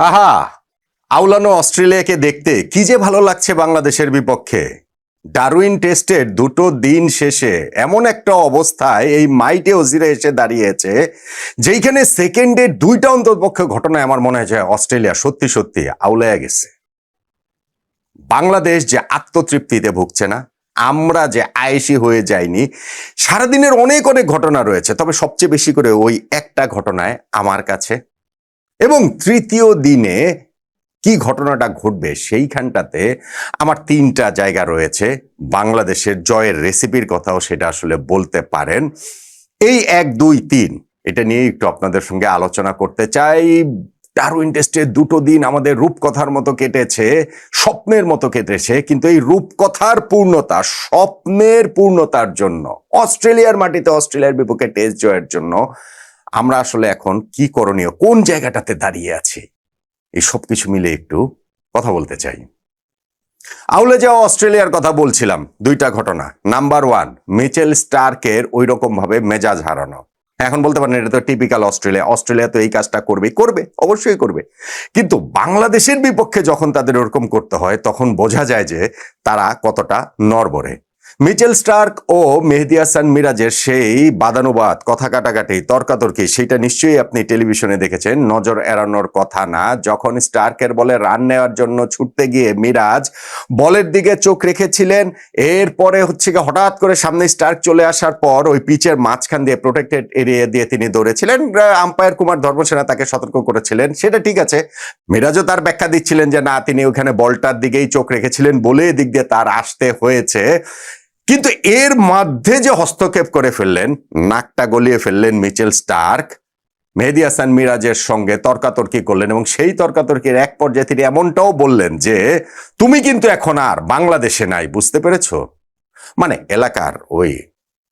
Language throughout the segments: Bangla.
আহা, আউলানো অস্ট্রেলিয়াকে দেখতে কি যে ভালো লাগছে বাংলাদেশের বিপক্ষে। ডারউইন টেস্টের দুটো দিন শেষে এমন একটা অবস্থায় এই মাইটে ওজিরে এসে দাঁড়িয়েছে যেইখানে সেকেন্ডে দুইটা অন্ততপক্ষে ঘটনায় আমার মনে হয় অস্ট্রেলিয়া সত্যি সত্যি আউলায়া গেছে। বাংলাদেশ যে আত্মতৃপ্তিতে ভুগছে না, আমরা যে আয়েশি হয়ে যাইনি, সারাদিনের অনেক অনেক ঘটনা রয়েছে, তবে সবচেয়ে বেশি করে ওই একটা ঘটনায় আমার কাছে। এবং তৃতীয় দিনে কি ঘটনাটা ঘটবে সেইখানটাতে আমার তিনটা জায়গা রয়েছে। বাংলাদেশের জয়ের রেসিপির কথাও সেটা আসলে বলতে পারেন। এই 1, 2, 3 এটা নিয়ে একটু আপনাদের সঙ্গে আলোচনা করতে চাই। ডারউইন টেস্টের দুটো দিন আমাদের রূপকথার মতো কেটেছে, স্বপ্নের মতো কেটেছে, কিন্তু এই রূপকথার পূর্ণতা, স্বপ্নের পূর্ণতার জন্য, অস্ট্রেলিয়ার মাটিতে অস্ট্রেলিয়ার বিপক্ষে টেস্ট জয়ের জন্য আমরা আসলে এখন কি করণীয়, কোন জায়গাটাতে দাঁড়িয়ে আছি, এই সব কিছু মিলে একটু কথা বলতে চাই। আউলে যাওয়া অস্ট্রেলিয়ার কথা বলছিলাম, দুইটা ঘটনা। নাম্বার 1, মিচেল স্টার্কের ওই রকম ভাবে মেজাজ হারানো। এখন বলতে পারেন এটা তো টিপিক্যাল অস্ট্রেলিয়া, অস্ট্রেলিয়া তো এই কাজটা করবে, অবশ্যই করবে। কিন্তু বাংলাদেশের বিপক্ষে যখন তাদের ওরকম করতে হয় তখন বোঝা যায় যে তারা কতটা নড়বড়ে। মিচেল স্টার্ক ও মেহেদী হাসান মিরাজের সেই বাদানুবাদ, কথা কাটাকাটি, তর্কাতর্কি, সেটা নিশ্চয়ই আপনি টেলিভিশনে দেখেছেন। নজর এড়ানোর কথা না, যখন স্টার্কের বলে রান নেওয়ার জন্য ছুটতে গিয়ে মিরাজ বলের দিকে চোখ রেখেছিলেন, এরপরে হঠাৎ করে সামনে স্টার্ক চলে আসার পর ওই পিচের মাঝখান দিয়ে প্রোটেক্টেড এরিয়া দিয়ে তিনি দৌড়েছিলেন। আম্পায়ার কুমার ধর্মসেনা তাকে সতর্ক করেছিলেন, সেটা ঠিক আছে। মিরাজও তার ব্যাখ্যা দিচ্ছিলেন যে না, তিনি ওখানে বলটার দিকেই চোখ রেখেছিলেন বলে এদিক দিয়ে তার আসতে হয়েছে। কিন্তু এর মধ্যে যে হস্তক্ষেপ করে ফেললেন, নাকটা গলিয়ে ফেললেন মিচেল স্টার্ক, মেহেদী হাসান মিরাজের সঙ্গে তর্কাতর্কি করলেন, এবং সেই তর্কাতর্কির এক পর্যায়ে তিনি এমনটাও বললেন যে তুমি কিন্তু এখন আর বাংলাদেশে নাই, বুঝতে পেরেছো? মানে এলাকার ওই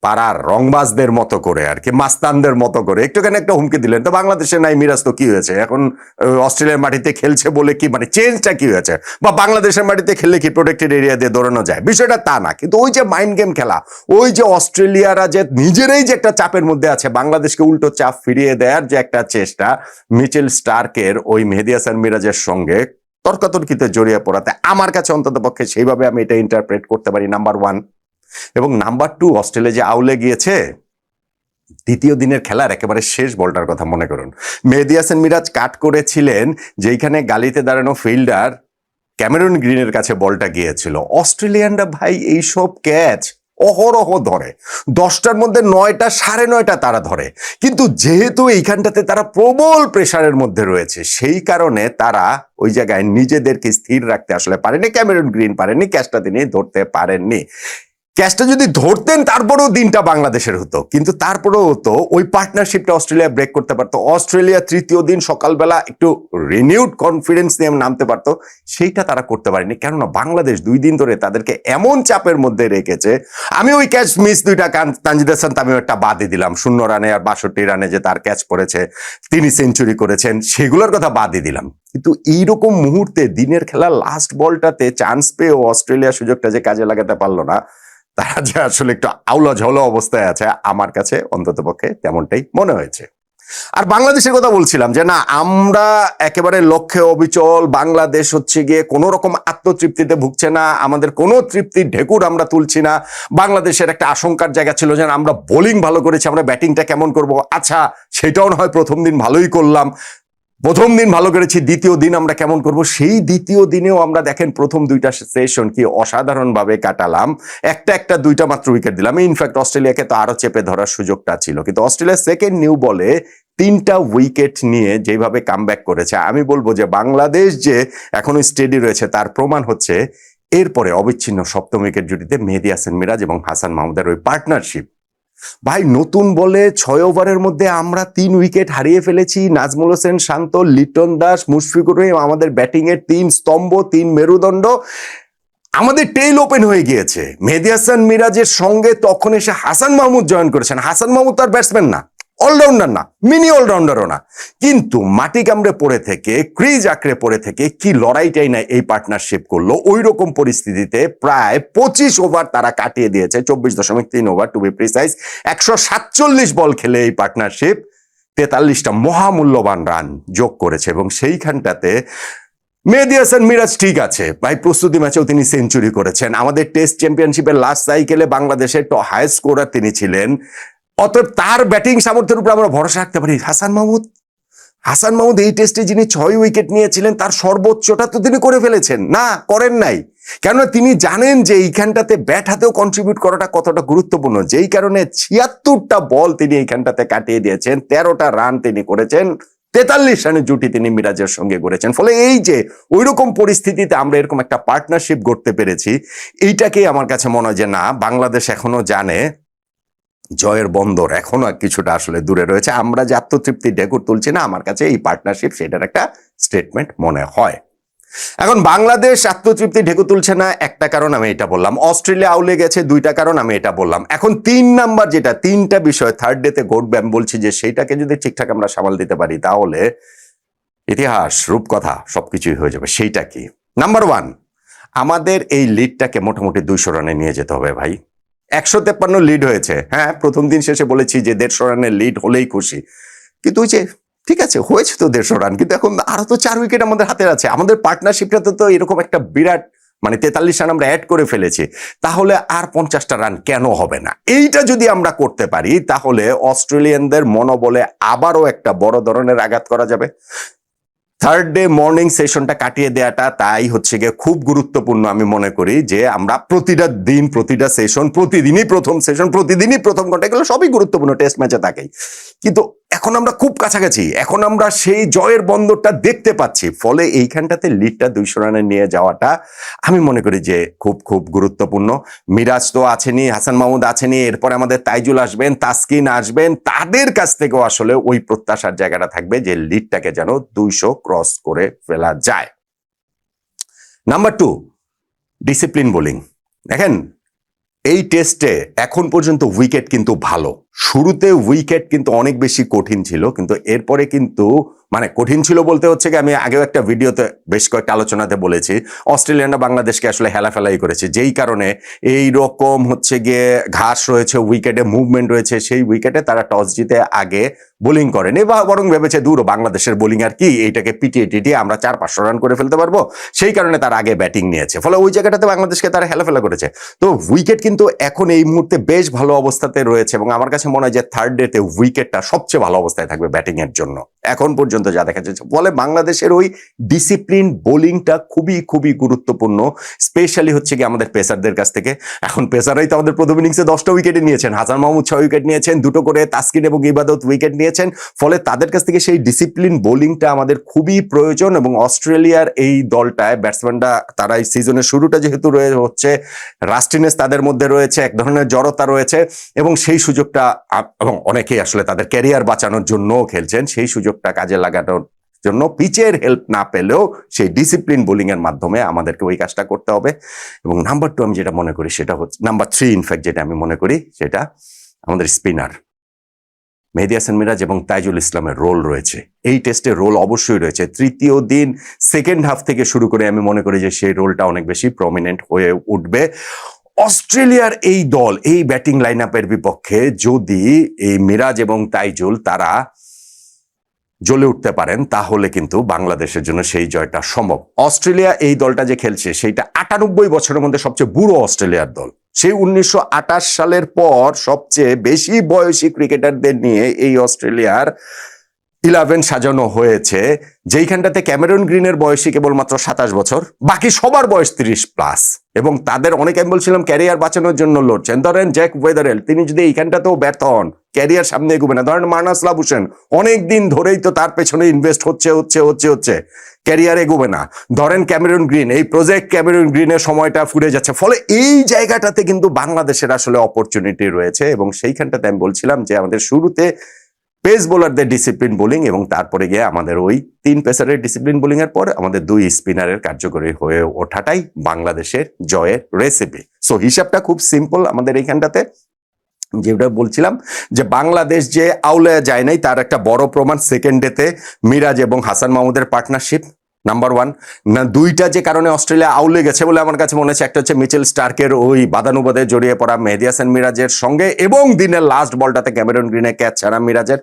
পাড়ার রংবাজদের মতো করে আর কি, মাস্তানদের মতো করে একটুখানি একটা হুমকি দিলেন। তো বাংলাদেশে নাই মিরাজ, তো কি হয়েছে এখন? অস্ট্রেলিয়ার মাটিতে খেলছে বলে কি মানে চেঞ্জটা কি হয়েছে? বা বাংলাদেশের মাটিতে খেললে কি প্রোটেক্টেড এরিয়া দিয়ে দৌড়ানো যায়? বিষয়টা তা না, কিন্তু ওই যে মাইন্ড গেম খেলা, ওই যে অস্ট্রেলিয়ারা যে নিজেরাই যে একটা চাপের মধ্যে আছে, বাংলাদেশকে উল্টো চাপ ফিরিয়ে দেওয়ার যে একটা চেষ্টা, মিচেল স্টার্কের ওই মেহেদী হাসান মিরাজের সঙ্গে তর্কাতর্কিতে জড়িয়ে পড়াতে আমার কাছে অন্তত পক্ষে সেইভাবে আমি এটা ইন্টারপ্রেট করতে পারি, নাম্বার 1। এবং নাম্বার 2, অস্ট্রেলিয়া যে আউলে গিয়েছে, দ্বিতীয় দিনের খেলার একেবারে শেষ বলটার কথা মনে করুন। মেহেদী হাসান মিরাজ কাট করেছিলেন যেখানে গালিতে দাঁড়ানো ফিল্ডার ক্যামেরন গ্রিনের কাছে বলটা গিয়েছিল। অস্ট্রেলিয়ানরা ভাই এইসব ক্যাচ অহরহ ধরে, 10টার মধ্যে 9টা, 9:30 তারা ধরে। কিন্তু যেহেতু এইখানটাতে তারা প্রবল প্রেসারের মধ্যে রয়েছে, সেই কারণে তারা ওই জায়গায় নিজেদেরকে স্থির রাখতে আসলে পারেনি। ক্যামেরন গ্রিন পারেননি, ক্যাচটা তিনি ধরতে পারেননি। ক্যাচটা যদি ধরতেন তারপরেও দিনটা বাংলাদেশের হতো, কিন্তু তারপরেও হতো ওই পার্টনারশিপটা অস্ট্রেলিয়া ব্রেক করতে পারতো। অস্ট্রেলিয়া তৃতীয় দিন সকালবেলা একটু রিনিউড কনফিডেন্স নিয়ে নামতে পারতো, সেইটা তারা করতে পারেনি। কেননা বাংলাদেশ 2 দিন ধরে তাদেরকে এমন চাপের মধ্যে রেখেছে। আমি ওই ক্যাচ মিস দুইটা তানজিদ হাসান তামিম একটা বাদই দিলাম, 0 রানে আর 62 রানে যে তার ক্যাচ পড়েছে, তিনি সেঞ্চুরি করেছেন, সেগুলোর কথা বাদই দিলাম। কিন্তু এইরকম মুহূর্তে দিনের খেলা লাস্ট বলটাতে চান্স পেয়েও অস্ট্রেলিয়া সুযোগটা যে কাজে লাগাতে পারলো না, তারা যে আসলে একটু আউলা ঝাউলা অবস্থায় আছে, আমার কাছে অন্তত পক্ষে তেমনটাই মনে হয়েছে। আর বাংলাদেশের কথা বলছিলাম যে না, আমরা একেবারে লক্ষ্যে অবিচল, বাংলাদেশ গিয়ে কোনো রকম আত্মতৃপ্তিতে ভুগছে না, আমাদের কোনো তৃপ্তির ঢেকুর আমরা তুলছি না। বাংলাদেশের একটা আশঙ্কার জায়গা ছিল যে আমরা বোলিং ভালো করেছি, আমরা ব্যাটিংটা কেমন করব। আচ্ছা, সেটাও না হয় প্রথম দিন ভালোই করলাম, প্রথম দিন ভালো করেছি, দ্বিতীয় দিন আমরা কেমন করব? সেই দ্বিতীয় দিনেও আমরা দেখেন প্রথম 2টা সেশন কি অসাধারণভাবে কাটালাম, একটা 2টা মাত্র উইকেট দিলাম। ইনফ্যাক্ট অস্ট্রেলিয়াকে তো আরো চেপে ধরার সুযোগটা ছিল, কিন্তু অস্ট্রেলিয়া সেকেন্ড নিউ বলে 3টা উইকেট নিয়ে যেভাবে কামব্যাক করেছে, আমি বলবো যে বাংলাদেশ যে এখনো স্টেডি রয়েছে তার প্রমাণ হচ্ছে এরপরে অবিচ্ছিন্ন সপ্তম উইকেট জুটিতে মেহেদী হাসান মিরাজ এবং হাসান মাহমুদের ওই পার্টনারশিপ। ভাই, নতুন বলে 6 ওভারের মধ্যে আমরা 3 উইকেট হারিয়ে ফেলেছি। নাজমুল হোসেন শান্ত, লিটন দাস, মুশফিকুর রহিম, আমাদের ব্যাটিং এর 3 স্তম্ভ, 3 মেরুদণ্ড, আমাদের টেইল ওপেন হয়ে গিয়েছে। মেহেদী হাসান মিরাজের সঙ্গে তখন এসে হাসান মাহমুদ জয়েন করেছেন। হাসান মাহমুদ তার ব্যাটসম্যান না, অলরাউন্ডার না, মিনি অলরাউন্ডারও না, কিন্তু মাটি কামড়ে পড়ে থেকে, ক্রিজ আঁকড়ে পড়ে থেকে কি লড়াইটাই না এই পার্টনারশিপ করলো। ওই রকম পরিস্থিতিতে প্রায় 25 ওভার তারা কাটিয়ে দিয়েছে, 24.3 ওভার টু বি প্রিসাইজ। 147 বল খেলে এই পার্টনারশিপ 43টা মহামূল্যবান রান যোগ করেছে এবং সেইখানটাতে মেহেদী হাসান মিরাজ ঠিক আছে ভাই, প্রস্তুতি ম্যাচেও তিনি সেঞ্চুরি করেছেন, আমাদের টেস্ট চ্যাম্পিয়নশিপের লাস্ট সাইকেলে বাংলাদেশের হাইয়েস্ট স্কোরার তিনি ছিলেন। অতএব তার ব্যাটিং সামর্থ্যের উপর আমরা ভরসা রাখতে পারি। হাসান মাহমুদ এই টেস্টে যিনি 6 উইকেট নিয়েছিলেন তার সর্বোচ্চটা তো তিনি করে ফেলেছেন, না করেন নাই, কেননা তিনি জানেন যে এইখানটাতে ব্যাট হাতেও কন্ট্রিবিউট করাটা কতটা গুরুত্বপূর্ণ, যেই কারণে 76টা বল তিনি এইখানটাতে কাটিয়ে দিয়েছেন, 13টা রান তিনি করেছেন, 43 রানের জুটি তিনি মিরাজের সঙ্গে করেছেন। ফলে এই যে ওইরকম পরিস্থিতিতে আমরা এরকম একটা পার্টনারশিপ গড়তে পেরেছি, এইটাকেই আমার কাছে মনে হয় যে না, বাংলাদেশ এখনো জানে জয়ের বন্দর এখনো কিছুটা আসলে দূরে রয়েছে। আমরা যে আত্মতৃপ্তি ঢেকুর তুলছি না, আমার কাছে এই পার্টনারশিপ সেটার একটা স্টেটমেন্ট মনে হয়। এখন বাংলাদেশ আত্মতৃপ্তি ঢেকুর তুলছে না, একটা কারণ আমি এটা বললাম, অস্ট্রেলিয়া আউলে গেছে, 2টা কারণ আমি এটা বললাম। এখন 3 নাম্বার যেটা, 3টা বিষয় থার্ড ডেতে ঘটবে, আমি বলছি যে সেইটাকে যদি ঠিকঠাক আমরা সামাল দিতে পারি তাহলে ইতিহাস রূপকথা সবকিছুই হয়ে যাবে। সেইটা কি? নাম্বার 1, আমাদের এই লিডটাকে মোটামুটি 200 রানে নিয়ে যেতে হবে ভাই। 153 লিড হয়েছে, হ্যাঁ প্রথম দিন শেষে বলেছি যে 150 রানের লিড হলেই খুশি, কিন্তু ওই যে ঠিক আছে হয়েছে তো 150 রান, কিন্তু এখন আরো তো 4 উইকেট আমাদের হাতে আছে। আমাদের পার্টনারশিপটাতে তো এরকম একটা বিরাট 43 রান আমরা অ্যাড করে ফেলেছি, তাহলে আর 50টা রান কেন হবে না? এইটা যদি আমরা করতে পারি তাহলে অস্ট্রেলিয়ানদের মনোবলে আবারও একটা বড় ধরনের আঘাত করা যাবে। থার্ড ডে মর্নিং সেশনটা কাটিয়ে দেওয়াটা তাই হচ্ছে গিয়ে খুব গুরুত্বপূর্ণ আমি মনে করি, যে আমরা প্রতিটা দিন, প্রতিটা সেশন, প্রতিদিনই প্রথম সেশন, প্রতিদিনই প্রথম ঘন্টা, এগুলো সবই গুরুত্বপূর্ণ টেস্ট ম্যাচে থাকেই, কিন্তু এখন আমরা খুব কাছাকাছি, এখন আমরা সেই জয়ের বন্দরটা দেখতে পাচ্ছি। ফলে এইখানটাতে লিডটা 200 রানে নিয়ে যাওয়াটা আমি মনে করি যে খুব খুব গুরুত্বপূর্ণ। মিরাজ তো আছেনি, হাসান মাহমুদ আছেনি, এরপরে আমাদের তাইজুল আসবেন, তাসকিন আসবেন, তাদের কাছ থেকেও আসলে ওই প্রত্যাশার জায়গাটা থাকবে যে লিডটাকে যেন 200 ক্রস করে ফেলা যায়। Number 2, discipline bowling. দেখেন এই টেস্টে এখন পর্যন্ত উইকেট কিন্তু ভালো, শুরুতে উইকেট কিন্তু অনেক বেশি কঠিন ছিল, কিন্তু এরপরে কিন্তু কঠিন ছিল বলতে হচ্ছে কি, আমি আগেও একটা ভিডিওতে বেশ কয়েকটা আলোচনাতে বলেছি, অস্ট্রেলিয়ানরা বাংলাদেশকে আসলে হেলাফেলাই করেছে, যেই কারণে এই রকম হচ্ছে গিয়ে ঘাস রয়েছে, উইকেটে মুভমেন্ট রয়েছে, সেই উইকেটে তারা টস জিতে আগে বোলিং করেনি, বা বরং ভেবেছে দূর বাংলাদেশের বোলিং আর কি, এইটাকে পিটিয়ে টিটিয়ে আমরা 400-500 রান করে ফেলতে পারবো, সেই কারণে তারা আগে ব্যাটিং নিয়েছে। ফলে ওই জায়গাটাতে বাংলাদেশকে তারা হেলাফেলা করেছে। তো উইকেট কিন্তু এখন এই মুহূর্তে বেশ ভালো অবস্থাতে রয়েছে, এবং আমার কাছে মনে হয় যে থার্ড ডেতে উইকেটটা সবচেয়ে ভালো অবস্থায় থাকবে ব্যাটিং এর জন্য এখন পর্যন্ত যা দেখা যাচ্ছে। ফলে বাংলাদেশের ওই ডিসিপ্লিন বোলিংটা খুবই খুবই গুরুত্বপূর্ণ, স্পেশালি হচ্ছে কি আমাদের পেসারদের কাছ থেকে। এখন পেসাররাই তো আমাদের প্রথম ইনিংসে 10টা উইকেটে নিয়েছেন, হাসান মাহমুদ 6 উইকেট নিয়েছেন, 2টো করে তাসকিন এবং ইবাদত উইকেট নিয়েছেন। ফলে তাদের কাছ থেকে সেই ডিসিপ্লিন বোলিংটা আমাদের খুবই প্রয়োজন, এবং অস্ট্রেলিয়ার এই দলটায় ব্যাটসম্যানরা তারা এই সিজনের শুরুটা যেহেতু হচ্ছে, রাস্টিনেস তাদের মধ্যে রয়েছে, এক ধরনের জড়তা রয়েছে, এবং সেই সুযোগটা, এবং অনেকেই আসলে তাদের ক্যারিয়ার বাঁচানোর জন্য খেলছেন, সেই সুযোগটা কাজে লাগানোর জন্য পিচের হেল্প না পেলেও সেই ডিসিপ্লিন বোলিং এর মাধ্যমে আমাদেরকে ওই কাজটা করতে হবে। এবং নাম্বার 2 আমি যেটা মনে করি সেটা হচ্ছে, নাম্বার 3 ইনফ্যাক্ট যেটা আমি মনে করি সেটা আমাদের স্পিনার মেহেদী হাসান মিরাজ এবং তাইজুল ইসলামের রোল রয়েছে, এই টেস্টে রোল অবশ্যই রয়েছে। তৃতীয় দিন সেকেন্ড হাফ থেকে শুরু করে আমি মনে করি যে সেই রোলটা অনেক বেশি প্রমিনেন্ট হয়ে উঠবে। অস্ট্রেলিয়ার এই দল, এই ব্যাটিং লাইন আপের বিপক্ষে যদি এই মিরাজ এবং তাইজুল তারা জ্বলে উঠতে পারেন তাহলে কিন্তু বাংলাদেশের জন্য সেই জয়টা সম্ভব। অস্ট্রেলিয়া এই দলটা যে খেলছে সেইটা 98 বছরের মধ্যে সবচেয়ে বুড়ো অস্ট্রেলিয়ার দল, সেই 1928 সালের পর সবচেয়ে বেশি বয়সী ক্রিকেটারদের নিয়ে এই অস্ট্রেলিয়ার 11 সাজানো হয়েছে, যেইখানটাতে ক্যামেরন গ্রিনের বয়সী কেবলমাত্র 27 বছর, বাকি সবার বয়স 30+, এবং তাদের অনেকে আমি বলছিলাম ক্যারিয়ার বাঁচানোর জন্য লড়ছেন। ধরেন জ্যাক ওয়েদারেল, তিনি যদি এইখানটাতেও ব্যর্থ হন, ক্যারিয়ার সামনে এগোবে না। ধরেন মার্নাস লাবুসেন, অনেক দিন ধরেই তো তার পেছনে ইনভেস্ট হচ্ছে, ক্যারিয়ার এগোবে না। ধরেন ক্যামেরন গ্রিন, এই প্রজেক্ট ক্যামেরন গ্রিনের সময়টা ফুরে যাচ্ছে। ফলে এই জায়গাটাতে কিন্তু বাংলাদেশের আসলে অপরচুনিটি রয়েছে, এবং সেইখানটাতে আমি বলছিলাম যে আমাদের শুরুতে পেস বোলারদের ডিসিপ্লিন বোলিং, এবং তারপরে গিয়ে আমাদের ওই 3 পেসারের ডিসিপ্লিন বোলিং এর পর আমাদের 2 স্পিনারের কার্যকরী হয়ে ওঠাটাই বাংলাদেশের জয়ের রেসিপি। সো হিসাবটা খুব সিম্পল আমাদের এইখানটাতে, যেটা বলছিলাম যে বাংলাদেশ যে আউলে যায় নাই তার একটা বড় প্রমাণ সেকেন্ড ডেতে মিরাজ এবং হাসান মাহমুদের পার্টনারশিপ, নাম্বার 1 না। 2টা যে কারণে অস্ট্রেলিয়া আউলে গেছে বলে আমার কাছে মনে হচ্ছে, একটা হচ্ছে মিচেল স্টার্কের ওই বাদানুবাদে জড়িয়ে পড়া মেহেদী হাসান মিরাজের সঙ্গে, এবং দিনের লাস্ট বলটাতে ক্যামেরন গ্রিনে ক্যাচ ছাড়া মিরাজের,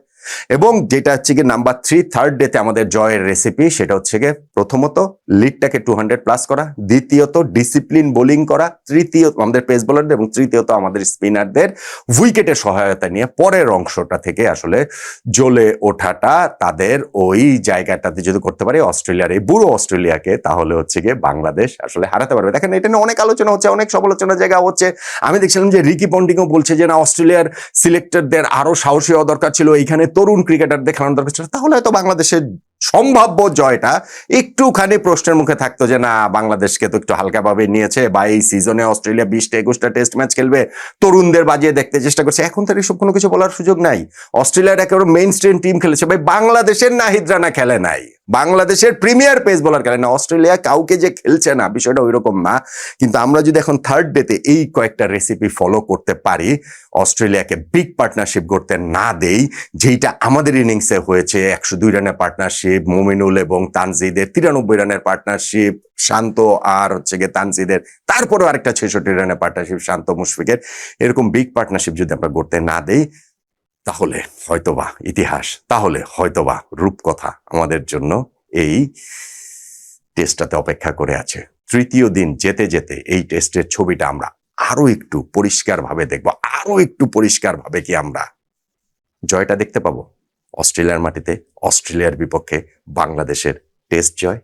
এবং যেটা হচ্ছে গিয়ে নাম্বার 3 থার্ড ডেতে আমাদের জয়ের রেসিপি, সেটা হচ্ছে গিয়ে প্রথমত লিডটাকে 200+ করা, দ্বিতীয়ত ডিসিপ্লিন বোলিং করা, তৃতীয়ত আমাদের পেস বোলারদের, এবং তৃতীয়ত আমাদের স্পিনারদের উইকেটের সহায়তা নিয়ে পরের অংশটা থেকে আসলে জ্বলে ওঠাটা। তাদের ওই জায়গাটাতে যদি করতে পারে অস্ট্রেলিয়ার এই বুড়ো অস্ট্রেলিয়াকে, তাহলে হচ্ছে গিয়ে বাংলাদেশ আসলে হারাতে পারবে। দেখেন এটা নিয়ে অনেক আলোচনা হচ্ছে, অনেক সমালোচনার জায়গা হচ্ছে। আমি দেখছিলাম যে রিকি পন্টিংও বলছে যে না, অস্ট্রেলিয়ার সিলেক্টরদের আরো সাহসী হওয়া দরকার ছিল, এইখানে তরুণ ক্রিকেটারদের খেলানো দরকার ছিল, তাহলে হয়তো বাংলাদেশের সম্ভাব্য জয়টা একটুখানি প্রশ্নের মুখে থাকতো যে না, বাংলাদেশকে তো একটু হালকাভাবে নিয়েছে, বা এই সিজনে অস্ট্রেলিয়া 20-21টা টেস্ট ম্যাচ খেলবে, তরুণদের বাজিয়ে দেখতে চেষ্টা করছে। এখন তার এসব কোনো কিছু বলার সুযোগ নাই। অস্ট্রেলিয়ার একেবারে মেইন স্ট্রিম টিম খেলেছে ভাই, বাংলাদেশের নাহিদ রানা খেলে নাই, বাংলাদেশের প্রিমিয়ার পেস বোলার খেলে না। অস্ট্রেলিয়া কাউকে যে খেলছে না, বিষয়টা ওইরকম না। কিন্তু আমরা যদি এখন থার্ড ডেতে এই কয়েকটা রেসিপি ফলো করতে পারি, অস্ট্রেলিয়াকে বিগ পার্টনারশিপ করতে না দেই, যেইটা আমাদের ইনিংসে হয়েছে, 102 রানের পার্টনারশিপ, মুমিনুল এবং তানজিদের 93 রানের পার্টনারশিপ, শান্ত আর হচ্ছে গিয়ে তানজিদের, তারপরেও আরেকটা 66 রানের পার্টনারশিপ শান্ত মুশফিকের, এরকম বিগ পার্টনারশিপ যদি আমরা করতে না দেই, তাহলে হয়তোবা ইতিহাস, তাহলে হয়তোবা রূপকথা আমাদের জন্য এই টেস্টটাতে অপেক্ষা করে আছে। তৃতীয় দিন যেতে যেতে এই টেস্টের ছবিটা আমরা আরো একটু পরিষ্কারভাবে দেখবো, আরো একটু পরিষ্কারভাবে কি আমরা জয়টা দেখতে পাবো অস্ট্রেলিয়ার মাটিতে, অস্ট্রেলিয়ার বিপক্ষে বাংলাদেশের টেস্ট জয়।